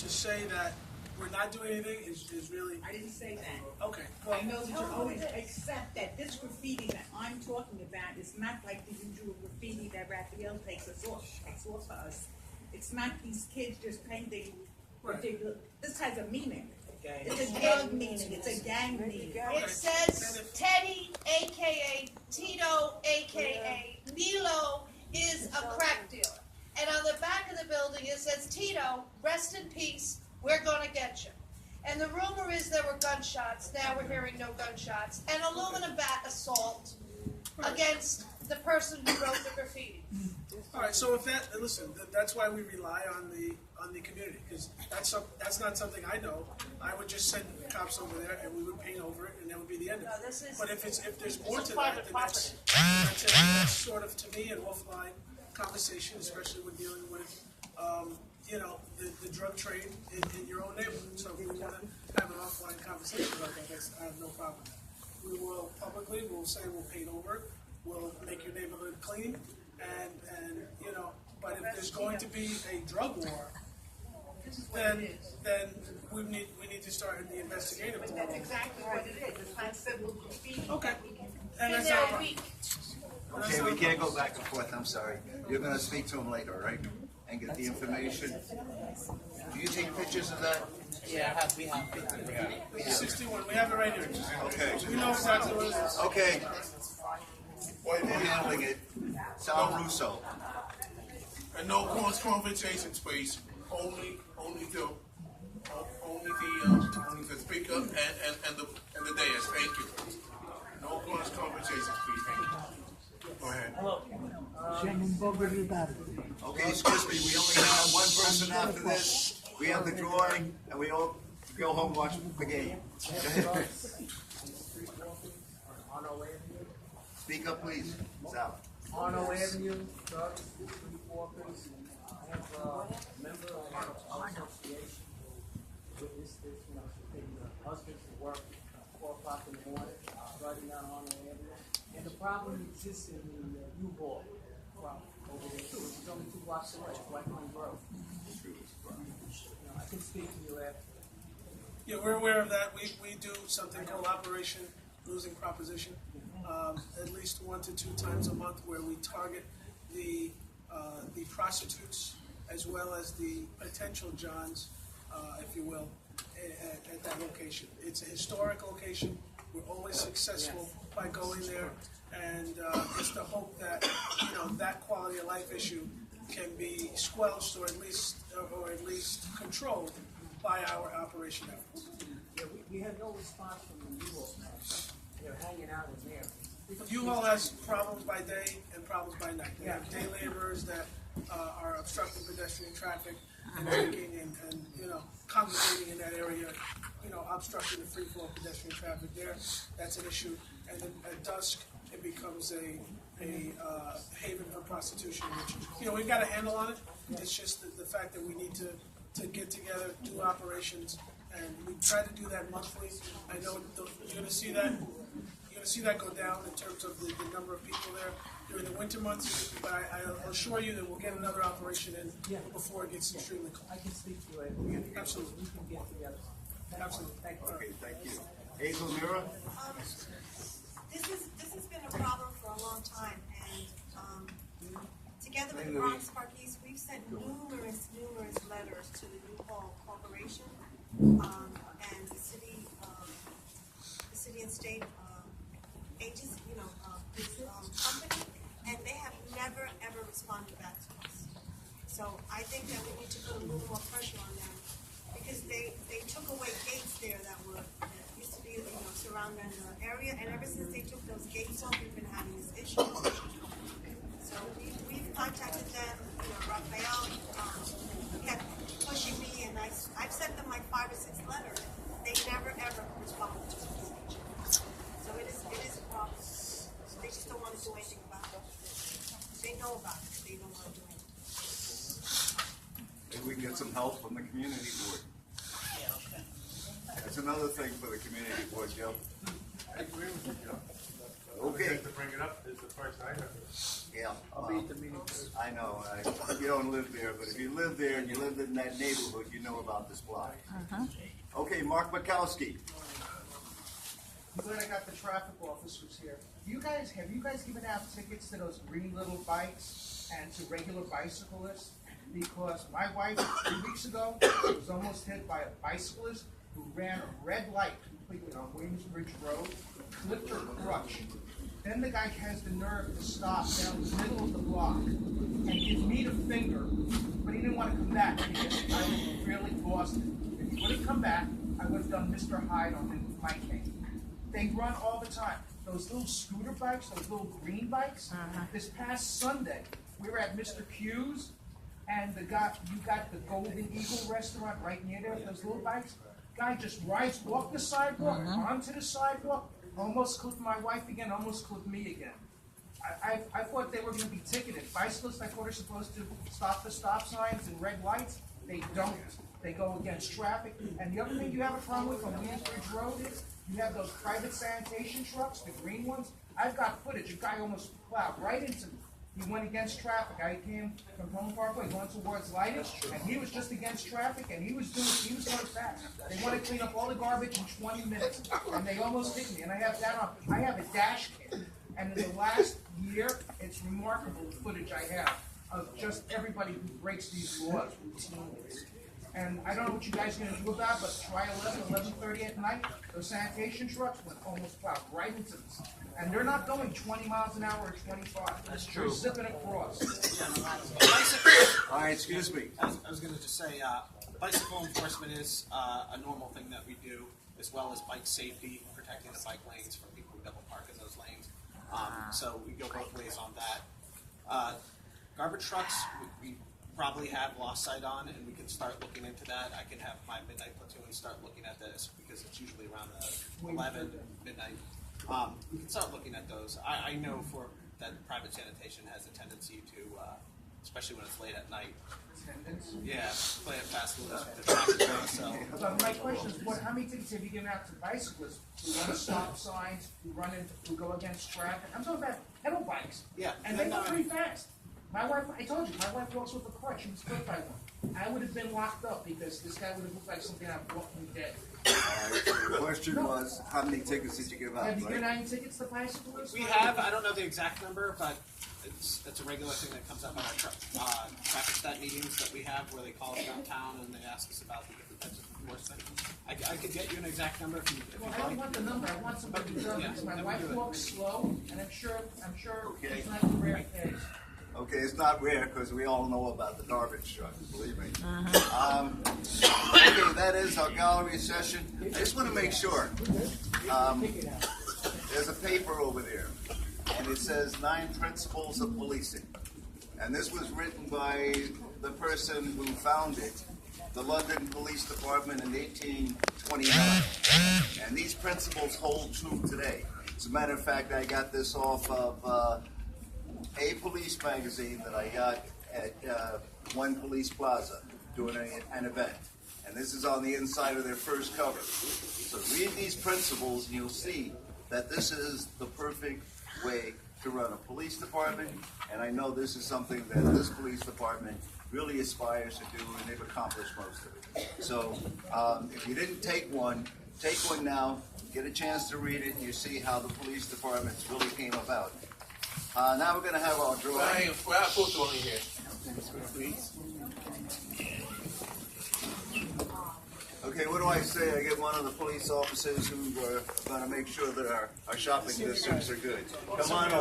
to say that we're not doing anything is really, I didn't say that. okay. Well, I know that you're always, except that this graffiti that I'm talking about is not like the usual graffiti that Raphael takes off for us. It's not these kids just painting ridiculous. This has a meaning. It's a gang meaning. It's a gang meaning. It says Teddy, aka Tito, aka Milo, is a crack dealer. And on the back of the building it says, Tito, rest in peace, we're gonna get you. And the rumor is there were gunshots. Now we're hearing no gunshots. And aluminum bat assault against the person who wrote the graffiti. all right, so if that, listen, that's why we rely on the community, because that's not something I know. I would just send cops over there and we would paint over it and that would be the end of it. No, this is- But if there's more to that, private then property. that's sort of, to me, an offline conversation, especially when dealing with, the drug trade in your own neighborhood. So if we want to have an offline conversation about that, I have no problem with that. We will publicly, we'll say we'll paint over it, we'll make your neighborhood clean, and but if there's going to be a drug war, then we need to start the investigative. But that's exactly what it is. It's not simple graffiti. Okay. Been And that's there our a problem. week. Okay, we can't go back and forth, I'm sorry. You're gonna speak to him later, right? And get the information. Do you take pictures of that? Yeah, we have pictures. 61, we have it right here. Okay. We know exactly what it is. Okay. While you're handling it, Sal Russo. And no cross conversations, please. Only the speaker and the dais. Thank you. No cross conversations, please. Thank you. Go ahead. Okay, excuse me, we only have one person after this. We have the drawing, and we all go home and watch the game. Go ahead. Speak up, please, Sal. Arno Avenue, drugs, street walkers. I have a member of our association witnessed this, she's taking her husband to work at 4 o'clock in the morning, driving down Arno Avenue. And the problem exists in the U-Haul problem over there too, which is only 2 blocks away, White Pine Grove. I can speak to you after. Yeah, we're aware of that. We do something called Operation Losing Proposition, at least 1 to 2 times a month, where we target the prostitutes as well as the potential Johns, if you will, at that location. It's a historic location. We're always successful by going there, and it's the hope that that quality of life issue can be squelched or at least controlled by our operation efforts. Yeah, we had no response from the U-Haul. They're hanging out in there. U-Haul has problems by day and problems by night. They have day laborers that are obstructing pedestrian traffic and drinking and congregating in that area, obstructing the free flow of pedestrian traffic there. That's an issue. And then at dusk, it becomes a haven for prostitution, which, we've got a handle on it. It's just the fact that we need to get together, do operations, and we try to do that monthly. I know you're going to see that. You're going to see that go down in terms of the number of people there during the winter months, but I'll assure you that we'll get another operation in before it gets extremely cold. I can speak to you after. Absolutely. We can get together. Absolutely. Thank you. Okay, thank you. Hazel Mira? This has been a problem for a long time, and together with the Bronx Parkies, we've sent numerous letters to the U-Haul Corporation and the city and state agency, company, and they have never ever responded back to us. So I think that we need to put a little more pressure on them, because they took away gates there that used to be surrounding the area, and ever since they took those gates off, we've been having this issue. So we've contacted them. Raphael kept pushing me, and I've sent them like 5 or 6 letters. They never ever responded to us. So it is a problem. They just don't want to do anything about it. They know about it. They don't want to do anything. Maybe we can get some help from the community board. That's another thing for the community board, Joe. I agree with you, Joe. Okay. To bring it up, is the first I heard of it. Yeah. I'll be at the meeting. I know, you don't live there, but if you live there and you live in that neighborhood, you know about this block. Okay, Mark Bukowski. I'm glad I got the traffic officers here. Have you guys given out tickets to those green little bikes and to regular bicyclists? Because my wife, 3 weeks ago, was almost hit by a bicyclist who ran a red light completely on Williamsbridge Road, clipped her crutch. Then the guy has the nerve to stop down the middle of the block and give me the finger, but he didn't want to come back because I was really lost it. If he would have come back, I would have done Mr. Hyde on him with my cane. They run all the time. Those little scooter bikes, those little green bikes. This past Sunday, we were at Mr. Q's, and you got the Golden Eagle restaurant right near there with those little bikes. Guy just rides off the sidewalk, onto the sidewalk, almost clipped my wife again, almost clipped me again. I thought they were going to be ticketed. Bicyclists, I thought, are supposed to stop the stop signs and red lights. They don't. They go against traffic. And the other thing you have a problem with on Williamsbridge Road is you have those private sanitation trucks, the green ones. I've got footage. A guy almost plowed right into me. He went against traffic. I came from Home Parkway going towards Lighting, and he was just against traffic, and he was going fast. They want to clean up all the garbage in 20 minutes, and they almost hit me. And I have that on. I have a dash cam, and in the last year, it's remarkable the footage I have of just everybody who breaks these laws routinely. And I don't know what you guys are going to do about it, but try 11:30 at night. Those sanitation trucks went almost plowed right into this. And they're not going 20 miles an hour or 25. That's true. They're zipping across. All right, excuse me. I was going to just say, bicycle enforcement is a normal thing that we do, as well as bike safety, protecting the bike lanes from people who double park in those lanes. So we go both ways on that. Garbage trucks, we probably have lost sight on, and we can start looking into that. I can have my midnight platoon start looking at this because it's usually around 11 midnight. We can start looking at those. I know for that private sanitation has a tendency to, especially when it's late at night. Yeah, play it fast and loose with the traffic. So My question is, how many tickets have you given out to bicyclists who run stop signs, who go against traffic? I'm talking about pedal bikes. Yeah, And they go pretty fast. My wife, I told you, my wife walks with a crutch. She was hit by one. I would have been locked up because this guy would have looked like something I'd walked me dead. All right, so the question was, how many tickets did you give out? Have you given Right? any tickets to bicyclists? we have, I don't know the exact number, but it's a regular thing that comes up at our traffic stat meetings that we have where they call us downtown and they ask us about the different types of enforcement. I could get you an exact number if you Well, I like. don't want the number. I want somebody who does, because my wife walks slow, and I'm sure Okay. it's not a rare case. Okay, it's not rare because we all know about the garbage trucks, believe me. Okay, that is our gallery session. I just want to make sure. There's a paper over there, and it says 9 Principles of Policing. And this was written by the person who founded the London Police Department in 1829. And these principles hold true today. As a matter of fact, I got this off of a police magazine that I got at One Police Plaza doing an event. And this is on the inside of their first cover. So read these principles and you'll see that this is the perfect way to run a police department. And I know this is something that this police department really aspires to do, and they've accomplished most of it. So if you didn't take one now, get a chance to read it, and you see how the police departments really came about. Now we're going to have our drawing. I photo on here. Please. Okay, what do I say? I get one of the police officers who are going to make sure that our shopping districts are good. Come on over.